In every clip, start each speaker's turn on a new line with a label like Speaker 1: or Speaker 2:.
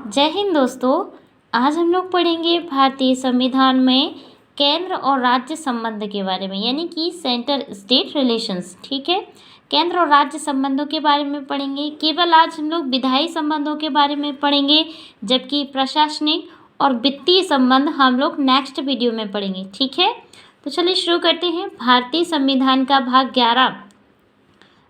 Speaker 1: जय हिंद दोस्तों। आज हम लोग पढ़ेंगे भारतीय संविधान में केंद्र और राज्य संबंध के बारे में, यानी कि सेंटर स्टेट रिलेशंस। ठीक है, केंद्र और राज्य संबंधों के बारे में पढ़ेंगे। केवल आज हम लोग विधायी संबंधों के बारे में पढ़ेंगे, जबकि प्रशासनिक और वित्तीय संबंध हम लोग नेक्स्ट वीडियो में पढ़ेंगे। ठीक है, तो चलिए शुरू करते हैं। भारतीय संविधान का भाग 11।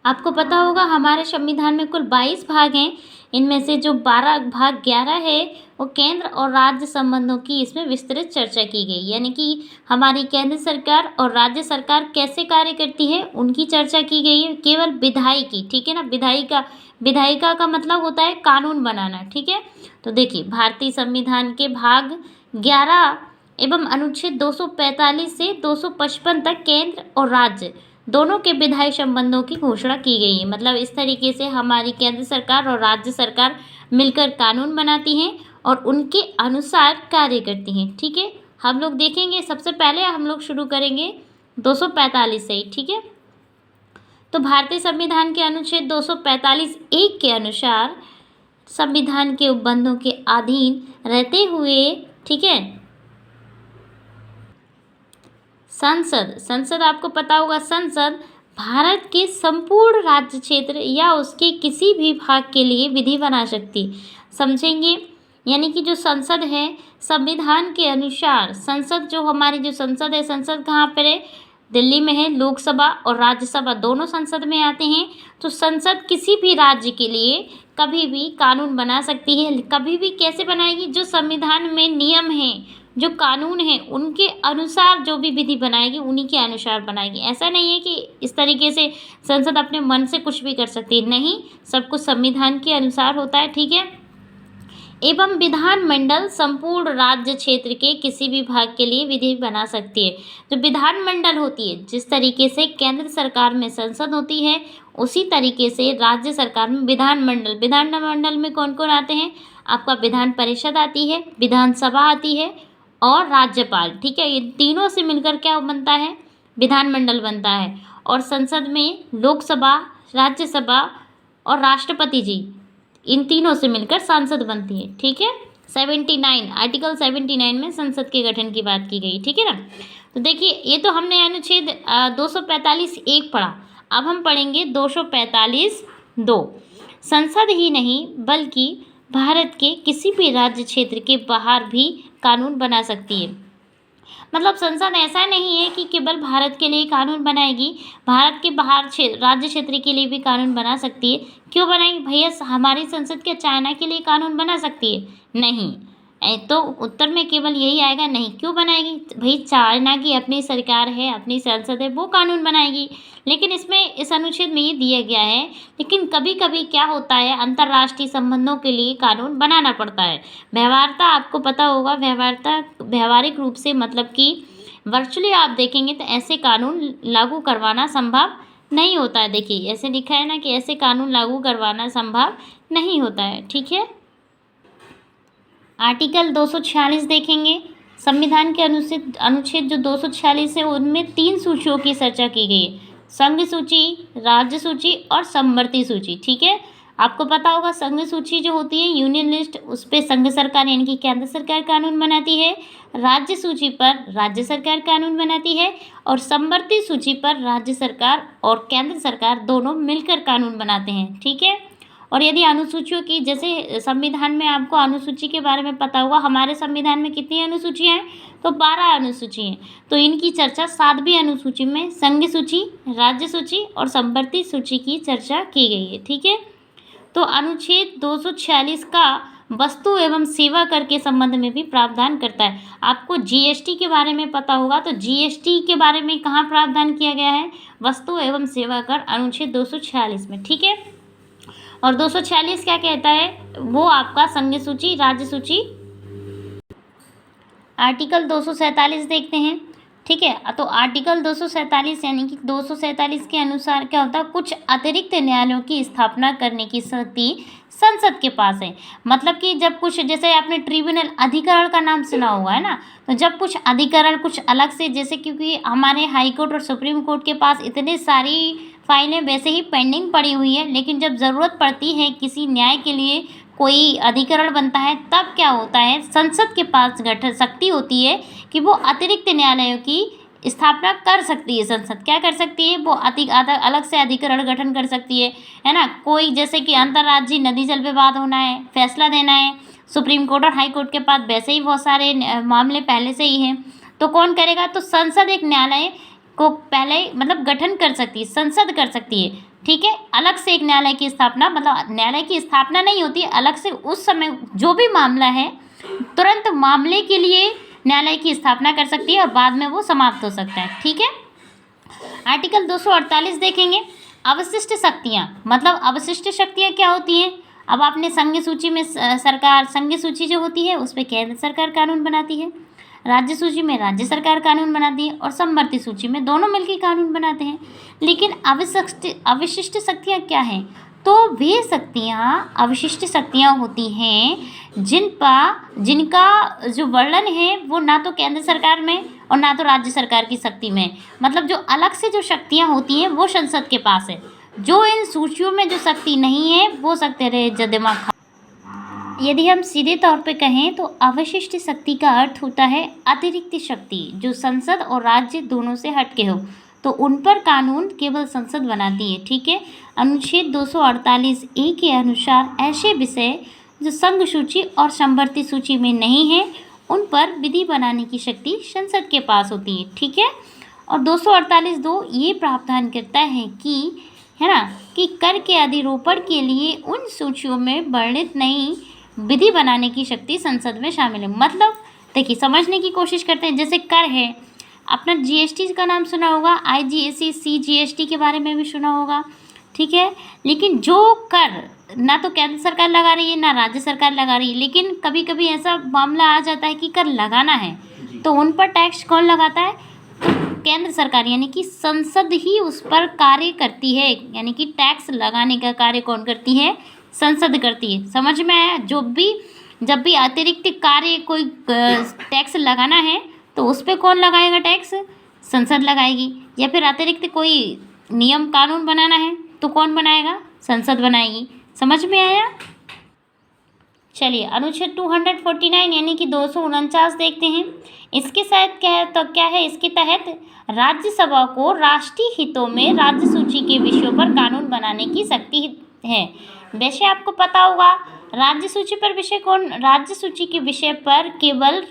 Speaker 1: आपको पता होगा हमारे संविधान में कुल 22 भाग हैं। इनमें से जो 12 भाग 11 है वो केंद्र और राज्य संबंधों की इसमें विस्तृत चर्चा की गई, यानी कि हमारी केंद्र सरकार और राज्य सरकार कैसे कार्य करती है उनकी चर्चा की गई है। केवल विधायी की, ठीक है ना। विधायिका का मतलब होता है कानून बनाना। ठीक है, तो देखिए भारतीय संविधान के भाग 11 एवं अनुच्छेद 245 से 255 तक केंद्र और राज्य दोनों के विधायी संबंधों की घोषणा की गई है। मतलब इस तरीके से हमारी केंद्र सरकार और राज्य सरकार मिलकर कानून बनाती हैं और उनके अनुसार कार्य करती हैं। ठीक है, हम लोग देखेंगे। सबसे पहले हम लोग शुरू करेंगे 245 से। ठीक है, तो भारतीय संविधान के अनुच्छेद 245(1) के अनुसार संविधान के उपबंधों के अधीन रहते हुए, ठीक है, संसद आपको पता होगा, संसद भारत के संपूर्ण राज्य क्षेत्र या उसके किसी भी भाग के लिए विधि बना सकती। समझेंगे, यानी कि जो संसद है संविधान के अनुसार, संसद जो हमारी जो संसद है, संसद कहाँ पर है? दिल्ली में है। लोकसभा और राज्यसभा दोनों संसद में आते हैं। तो संसद किसी भी राज्य के लिए कभी भी कानून बना सकती है। कभी भी कैसे बनाएगी? जो संविधान में नियम हैं, जो कानून है, उनके अनुसार जो भी विधि बनाएगी उन्हीं के अनुसार बनाएगी। ऐसा नहीं है कि इस तरीके से संसद अपने मन से कुछ भी कर सकती है, नहीं, सब कुछ संविधान के अनुसार होता है। ठीक है, एवं विधानमंडल संपूर्ण राज्य क्षेत्र के किसी भी भाग के लिए विधि बना सकती है। जो विधानमंडल होती है, जिस तरीके से केंद्र सरकार में संसद होती है, उसी तरीके से राज्य सरकार में विधानमंडल में कौन कौन आते हैं? आपका विधान परिषद आती है, विधानसभा आती है और राज्यपाल। ठीक है, ये तीनों से मिलकर क्या बनता है? विधानमंडल बनता है। और संसद में लोकसभा, राज्यसभा और राष्ट्रपति जी, इन तीनों से मिलकर संसद बनती है। ठीक है, 79 आर्टिकल 79 में संसद के गठन की बात की गई। ठीक है ना। तो देखिए, ये तो हमने अनुच्छेद 245(1) पढ़ा। अब हम पढ़ेंगे 245(2). संसद ही नहीं बल्कि भारत के किसी भी राज्य क्षेत्र के बाहर भी कानून बना सकती है। मतलब संसद ऐसा नहीं है कि केवल भारत के लिए कानून बनाएगी, भारत के बाहर राज्य क्षेत्र के लिए भी कानून बना सकती है। क्यों बनाएगी भैया? हमारी संसद क्या चाइना के लिए कानून बना सकती है? नहीं। तो उत्तर में केवल यही आएगा, नहीं। क्यों बनाएगी भाई? चाइना की अपनी सरकार है, अपनी संसद है, वो कानून बनाएगी। लेकिन इसमें इस अनुच्छेद में ये दिया गया है, लेकिन कभी कभी क्या होता है, अंतर्राष्ट्रीय संबंधों के लिए कानून बनाना पड़ता है। व्यवहारता आपको पता होगा, व्यवहारिक रूप से, मतलब कि वर्चुअली आप देखेंगे तो ऐसे कानून लागू करवाना संभव नहीं होता है। देखिए ऐसे लिखा है ना कि ऐसे कानून लागू करवाना संभव नहीं होता है। ठीक है, आर्टिकल 246 देखेंगे। संविधान के अनुच्छेद जो 246 है उनमें 3 सूचियों की चर्चा की गई है: संघ सूची, राज्य सूची और समवर्ती सूची। ठीक है, आपको पता होगा संघ सूची जो होती है, यूनियन लिस्ट, उस पर संघ सरकार यानी कि केंद्र सरकार कानून बनाती है। राज्य सूची पर राज्य सरकार कानून बनाती है और समवर्ती सूची पर राज्य सरकार और केंद्र सरकार दोनों मिलकर कानून बनाते हैं। ठीक है, और यदि अनुसूचियों की, जैसे संविधान में आपको अनुसूची के बारे में पता होगा, हमारे संविधान में कितनी अनुसूचियाँ हैं? तो 12 अनुसूची हैं। तो इनकी चर्चा 7वीं अनुसूची में संघ सूची, राज्य सूची और समवर्ती सूची की चर्चा की गई है। ठीक है, तो अनुच्छेद 246 का वस्तु एवं सेवा कर के संबंध में भी प्रावधान करता है। आपको जीएसटी के बारे में पता होगा, तो जीएसटी के बारे में कहाँ प्रावधान किया गया है? वस्तु एवं सेवा कर अनुच्छेद 246 में। ठीक है, और 246 क्या कहता है? वो आपका संघ सूची, राज्य सूची। आर्टिकल 247 देखते हैं। ठीक है, तो आर्टिकल 247 यानी कि 247 के अनुसार क्या होता है? कुछ अतिरिक्त न्यायालयों की स्थापना करने की शक्ति संसद के पास है। मतलब कि जब कुछ, जैसे आपने ट्रिब्यूनल अधिकरण का नाम सुना हुआ है ना, तो जब कुछ अधिकरण कुछ अलग से, जैसे क्योंकि हमारे हाई कोर्ट और सुप्रीम कोर्ट के पास इतनी सारी फाइलें वैसे ही पेंडिंग पड़ी हुई है, लेकिन जब ज़रूरत पड़ती है किसी न्याय के लिए कोई अधिकरण बनता है, तब क्या होता है, संसद के पास गठन शक्ति होती है कि वो अतिरिक्त न्यायालयों की स्थापना कर सकती है। संसद क्या कर सकती है, वो अलग से अधिकरण गठन कर सकती है ना। कोई जैसे कि अंतर्राज्यीय नदी जल विवाद होना है, फैसला देना है, सुप्रीम कोर्ट और हाई कोर्ट के पास वैसे ही बहुत सारे मामले पहले से ही हैं, तो कौन करेगा, तो संसद एक न्यायालय को पहले मतलब गठन कर सकती है, संसद कर सकती है, ठीक है। अलग से एक न्यायालय की स्थापना, मतलब न्यायालय की स्थापना नहीं होती है, अलग से उस समय जो भी मामला है तुरंत मामले के लिए न्यायालय की स्थापना कर सकती है और बाद में वो समाप्त हो सकता है, ठीक है। आर्टिकल 248 देखेंगे, अवशिष्ट शक्तियाँ, मतलब अवशिष्ट शक्तियाँ क्या होती हैं। अब आपने संघ सूची में सरकार, संघ सूची जो होती है उस पर केंद्र सरकार कानून बनाती है, राज्य सूची में राज्य सरकार कानून बनाती है और समवर्ती सूची में दोनों मिलकर कानून बनाते हैं। लेकिन अवशिष्ट शक्तियाँ क्या हैं, तो वे शक्तियाँ अवशिष्ट शक्तियाँ होती हैं जिनका जो वर्णन है वो ना तो केंद्र सरकार में और ना तो राज्य सरकार की शक्ति में, मतलब जो अलग से जो शक्तियाँ होती हैं वो संसद के पास है। जो इन सूचियों में जो शक्ति नहीं है वो सकते रहे दिमाग। यदि हम सीधे तौर पे कहें तो अवशिष्ट शक्ति का अर्थ होता है अतिरिक्त शक्ति जो संसद और राज्य दोनों से हटके हो, तो उन पर कानून केवल संसद बनाती है, ठीक है। अनुच्छेद 248A के अनुसार ऐसे विषय जो संघ सूची और समवर्ती सूची में नहीं है उन पर विधि बनाने की शक्ति संसद के पास होती है, ठीक है। और 248(2) ये प्रावधान करता है कि, है ना, कि कर के अधिरोपण के लिए उन सूचियों में वर्णित नहीं विधि बनाने की शक्ति संसद में शामिल है। मतलब देखिए, समझने की कोशिश करते हैं। जैसे कर है, अपना जीएसटी का नाम सुना होगा, आईजीएसटी, सीजीएसटी के बारे में भी सुना होगा, ठीक है। लेकिन जो कर ना तो केंद्र सरकार लगा रही है ना राज्य सरकार लगा रही है, लेकिन कभी कभी ऐसा मामला आ जाता है कि कर लगाना है, तो उन पर टैक्स कौन लगाता है, तो केंद्र सरकार यानी कि संसद ही उस पर कार्य करती है। यानी कि टैक्स लगाने का कार्य कौन करती है, संसद करती है। समझ में आया। जब भी अतिरिक्त कार्य कोई टैक्स लगाना है तो उस पर कौन लगाएगा टैक्स, संसद लगाएगी। या फिर अतिरिक्त कोई नियम कानून बनाना है तो कौन बनाएगा, संसद बनाएगी। समझ में आया। चलिए अनुच्छेद 249 यानी कि 249 देखते हैं। इसके साथ क्या है, इसके तहत राज्यसभा को राष्ट्रीय हितों में राज्य सूची के विषयों पर कानून बनाने की शक्ति है। वैसे आपको पता होगा राज्य सूची के विषय पर केवल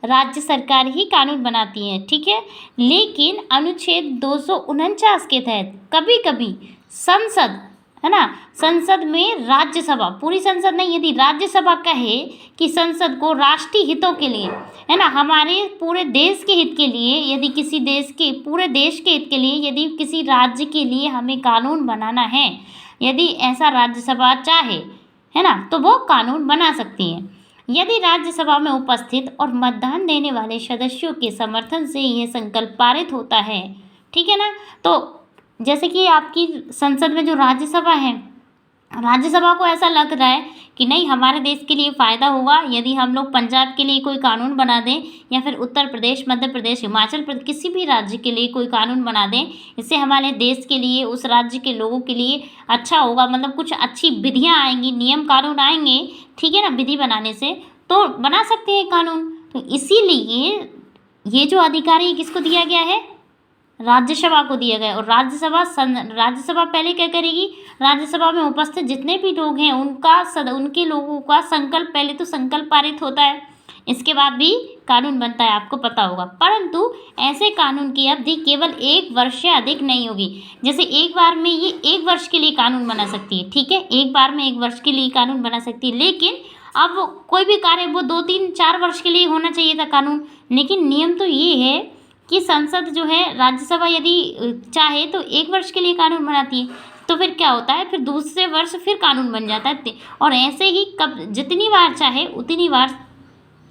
Speaker 1: राज्य सरकार ही कानून बनाती है, ठीक है। लेकिन अनुच्छेद 249 के तहत कभी कभी संसद, है ना, संसद में राज्यसभा, पूरी संसद नहीं, यदि राज्यसभा कहे कि संसद को राष्ट्रीय हितों के लिए, है ना, हमारे पूरे देश के हित के लिए, यदि किसी देश के पूरे देश के हित के लिए यदि किसी राज्य के लिए हमें कानून बनाना है, यदि ऐसा राज्यसभा चाहे, है ना, तो वो कानून बना सकती है यदि राज्यसभा में उपस्थित और मतदान देने वाले सदस्यों के समर्थन से यह संकल्प पारित होता है, ठीक है ना। तो जैसे कि आपकी संसद में जो राज्यसभा है, राज्यसभा को ऐसा लग रहा है कि नहीं हमारे देश के लिए फ़ायदा होगा यदि हम लोग पंजाब के लिए कोई कानून बना दें, या फिर उत्तर प्रदेश, मध्य प्रदेश, हिमाचल प्रदेश, किसी भी राज्य के लिए कोई कानून बना दें, इससे हमारे देश के लिए, उस राज्य के लोगों के लिए अच्छा होगा, मतलब कुछ अच्छी विधियाँ आएंगी, नियम कानून आएंगे, ठीक है ना, विधि बनाने से तो बना सकते हैं कानून। तो इसीलिए ये जो अधिकार है किसको दिया गया है, राज्यसभा को दिया गया। और राज्यसभा पहले क्या करेगी, राज्यसभा में उपस्थित जितने भी लोग हैं उनके लोगों का संकल्प, पहले तो संकल्प पारित होता है, इसके बाद भी कानून बनता है, आपको पता होगा। परंतु ऐसे कानून की अवधि केवल 1 वर्ष से अधिक नहीं होगी। जैसे एक बार में ये 1 वर्ष के लिए कानून बना सकती है, ठीक है, एक बार में 1 वर्ष के लिए कानून बना सकती है। लेकिन अब कोई भी कार्य वो 2, 3, 4 वर्ष के लिए होना चाहिए था कानून। लेकिन नियम तो ये है कि संसद जो है, राज्यसभा यदि चाहे तो 1 वर्ष के लिए कानून बनाती है, तो फिर क्या होता है, फिर दूसरे वर्ष फिर कानून बन जाता है। और ऐसे ही जितनी बार चाहे उतनी बार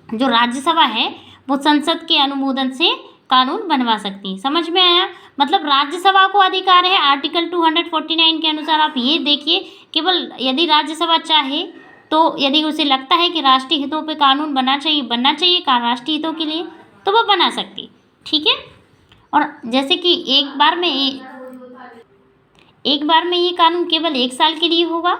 Speaker 1: जो राज्यसभा है वो संसद के अनुमोदन से कानून बनवा सकती है। समझ में आया। मतलब राज्यसभा को अधिकार है आर्टिकल 249 के अनुसार। आप ये देखिए, केवल यदि राज्यसभा चाहे तो यदि उसे लगता है कि राष्ट्रीय हितों पे कानून बनना चाहिए राष्ट्रीय हितों के लिए, तो वो बना सकती, ठीक है। और जैसे कि एक बार में ये कानून केवल 1 साल के लिए होगा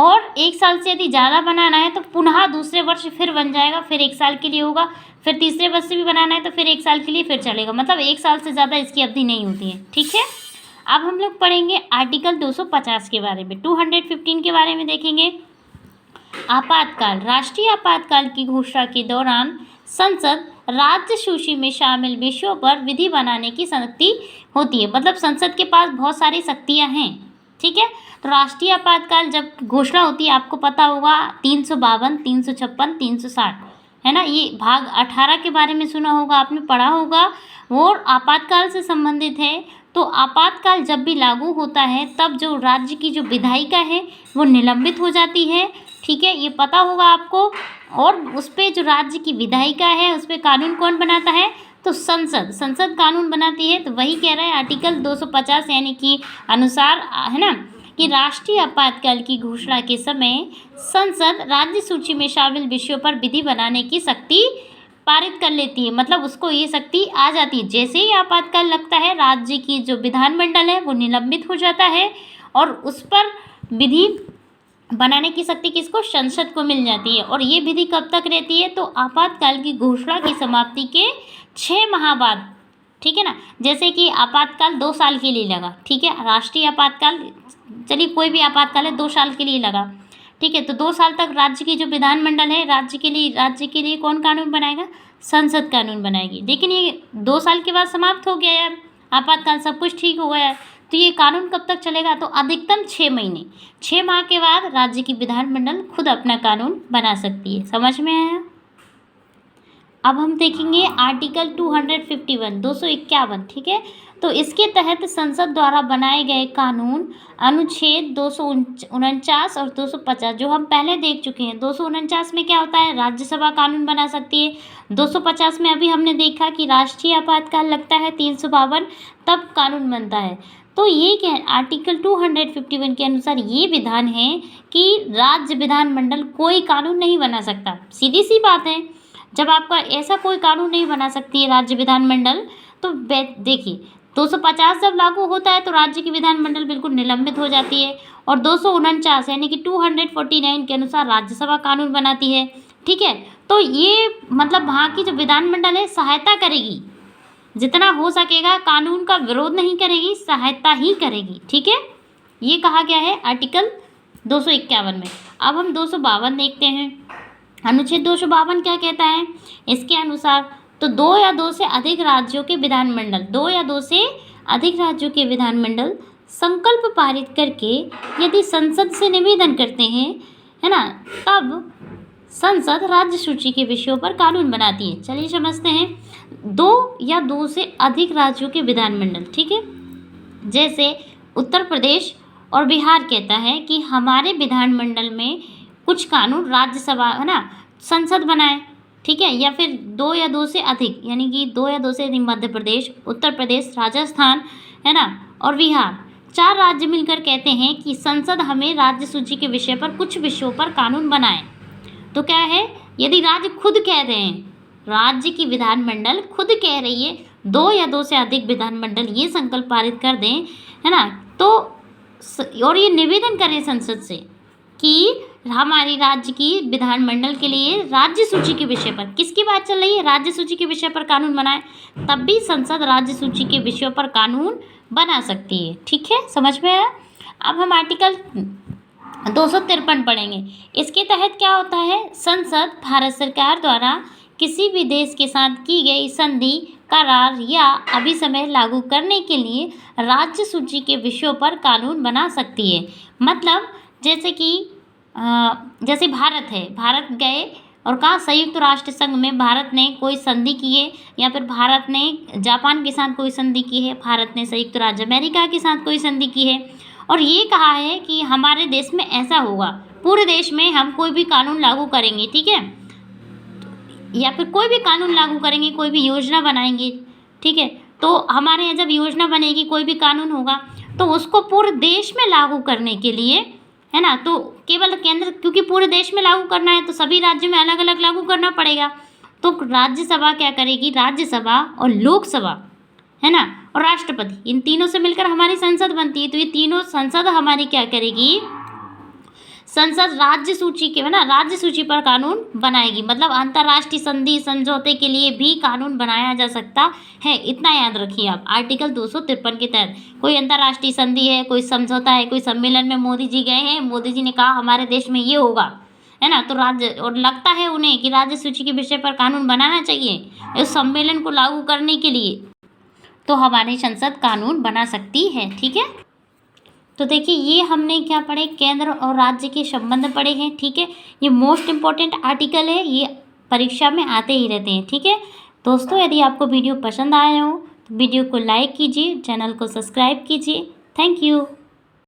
Speaker 1: और 1 साल से यदि ज़्यादा बनाना है तो पुनः दूसरे वर्ष फिर बन जाएगा, फिर 1 साल के लिए होगा, फिर तीसरे वर्ष से भी बनाना है तो फिर 1 साल के लिए फिर चलेगा, मतलब 1 साल से ज़्यादा इसकी अवधि नहीं होती है। ठीक है, अब हम लोग पढ़ेंगे आर्टिकल 250 के बारे में, 215 के बारे में देखेंगे। आपातकाल, राष्ट्रीय आपातकाल की घोषणा के दौरान संसद राज्य सूची में शामिल विषयों पर विधि बनाने की शक्ति होती है, मतलब संसद के पास बहुत सारी शक्तियां हैं। ठीक है, तो राष्ट्रीय आपातकाल जब घोषणा होती है, आपको पता होगा 352, 356, 360, है ना, ये भाग 18 के बारे में सुना होगा, आपने पढ़ा होगा, वो आपातकाल से संबंधित है। तो आपातकाल जब भी लागू होता है तब जो राज्य की जो विधायिका है वो निलंबित हो जाती है। ठीक है, ये पता होगा आपको। और उस पर जो राज्य की विधायिका है उस पर कानून कौन बनाता है, तो संसद कानून बनाती है। तो वही कह रहा है आर्टिकल 250 यानी कि अनुसार, है ना, कि राष्ट्रीय आपातकाल की घोषणा के समय संसद राज्य सूची में शामिल विषयों पर विधि बनाने की शक्ति पारित कर लेती है, मतलब उसको ये शक्ति आ जाती है। जैसे ही आपातकाल लगता है राज्य की जो विधानमंडल है वो निलंबित हो जाता है और उस पर विधि बनाने की शक्ति किसको, संसद को मिल जाती है। और ये विधि कब तक रहती है, तो आपातकाल की घोषणा की समाप्ति के 6 माह बाद। ठीक है ना, जैसे कि आपातकाल 2 साल के लिए लगा, ठीक है, राष्ट्रीय आपातकाल, चलिए कोई भी आपातकाल है 2 साल के लिए लगा, ठीक है, तो 2 साल तक राज्य की जो विधानमंडल है राज्य के लिए कौन कानून बनाएगा, संसद कानून बनाएगी। लेकिन ये 2 साल के बाद समाप्त हो गया यार आपातकाल, सब कुछ ठीक हो गया है, तो ये कानून कब तक चलेगा, तो अधिकतम 6 महीने, 6 माह के बाद राज्य की विधानमंडल खुद अपना कानून बना सकती है। समझ में आया। अब हम देखेंगे आर्टिकल 251, 251, ठीक है, तो इसके तहत संसद द्वारा बनाए गए कानून अनुच्छेद 249 और 250 जो हम पहले देख चुके हैं। 249 में क्या होता है, राज्यसभा कानून बना सकती है। 250 में अभी हमने देखा कि राष्ट्रीय आपातकाल लगता है 352, तब कानून बनता है। तो ये क्या है, आर्टिकल 251 के अनुसार ये विधान है कि राज्य विधानमंडल कोई कानून नहीं बना सकता। सीधी सी बात है, जब आपका ऐसा कोई कानून नहीं बना सकती है राज्य विधानमंडल, तो देखिए 250 जब लागू होता है तो राज्य की विधानमंडल बिल्कुल निलंबित हो जाती है। और 249 यानी कि 249 के अनुसार राज्यसभा कानून बनाती है। ठीक है, तो ये मतलब वहाँ की जो विधानमंडल है सहायता करेगी, जितना हो सकेगा, कानून का विरोध नहीं करेगी, सहायता ही करेगी। ठीक है, ये कहा गया है आर्टिकल 251 में। अब हम 252 देखते हैं। अनुच्छेद 252 क्या कहता है, इसके अनुसार तो 2 या 2 से अधिक राज्यों के विधानमंडल, 2 या 2 से अधिक राज्यों के विधानमंडल संकल्प पारित करके यदि संसद से निवेदन करते हैं, है ना, तब संसद राज्य सूची के विषयों पर कानून बनाती है। चलिए समझते हैं। 2 या 2 से अधिक राज्यों के विधानमंडल, ठीक है, जैसे उत्तर प्रदेश और बिहार कहता है कि हमारे विधानमंडल में कुछ कानून राज्यसभा, है ना, संसद बनाए। ठीक है, या फिर 2 या 2 से अधिक, यानी कि 2 या 2 से अधिक मध्य प्रदेश, उत्तर प्रदेश, राजस्थान, है ना, और बिहार, 4 राज्य मिलकर कहते हैं कि संसद हमें राज्य सूची के विषय पर कुछ विषयों पर कानून बनाए। तो क्या है, यदि राज्य खुद कह रहे हैं, राज्य की विधानमंडल खुद कह रही है 2 या 2 से अधिक विधानमंडल ये संकल्प पारित कर दें, है ना, तो और ये निवेदन करें संसद से कि हमारी राज्य की विधानमंडल के लिए राज्य सूची के विषय पर, किसकी बात चल रही है, राज्य सूची के विषय पर कानून बनाए, तब भी संसद राज्य सूची के विषयों पर कानून बना सकती है। ठीक है, समझ में आया। अब हम आर्टिकल 253 पढ़ेंगे। इसके तहत क्या होता है, संसद भारत सरकार द्वारा किसी भी देश के साथ की गई संधि, करार या अभिसमय लागू करने के लिए राज्य सूची के विषयों पर कानून बना सकती है। मतलब जैसे कि जैसे भारत है, भारत गए और कहा संयुक्त राष्ट्र संघ में भारत ने कोई संधि की है, या फिर भारत ने जापान के साथ कोई संधि की है, भारत ने संयुक्त राज्य अमेरिका के साथ कोई संधि की है, और ये कहा है कि हमारे देश में ऐसा होगा, पूरे देश में हम कोई भी कानून लागू करेंगे, ठीक है, या फिर कोई भी कानून लागू करेंगे, कोई भी योजना बनाएंगे, ठीक है, तो हमारे यहाँ जब योजना बनेगी, कोई भी कानून होगा, तो उसको पूरे देश में लागू करने के लिए, है ना, तो केवल केंद्र, क्योंकि पूरे देश में लागू करना है तो सभी राज्यों में अलग अलग लागू करना पड़ेगा। तो राज्यसभा क्या करेगी, राज्यसभा और लोकसभा, है ना, और राष्ट्रपति, इन तीनों से मिलकर हमारी संसद बनती है। तो ये तीनों संसद हमारी क्या करेगी, संसद राज्य सूची के ना राज्य सूची पर कानून बनाएगी। मतलब अंतर्राष्ट्रीय संधि समझौते के लिए भी कानून बनाया जा सकता है, इतना याद रखिए आप। आर्टिकल 253 के तहत कोई अंतर्राष्ट्रीय संधि है, कोई समझौता है, कोई सम्मेलन में मोदी जी गए हैं, मोदी जी ने कहा हमारे देश में ये होगा, है ना, तो राज्य और लगता है उन्हें कि राज्य सूची के विषय पर कानून बनाना चाहिए इस सम्मेलन को लागू करने के लिए, तो हमारी संसद कानून बना सकती है। ठीक है, तो देखिए ये हमने क्या पढ़े, केंद्र और राज्य के संबंध पढ़े हैं। ठीक है, ये मोस्ट इम्पॉर्टेंट आर्टिकल है, ये परीक्षा में आते ही रहते हैं। ठीक है दोस्तों, यदि आपको वीडियो पसंद आया हो तो वीडियो को लाइक कीजिए, चैनल को सब्सक्राइब कीजिए। Thank you.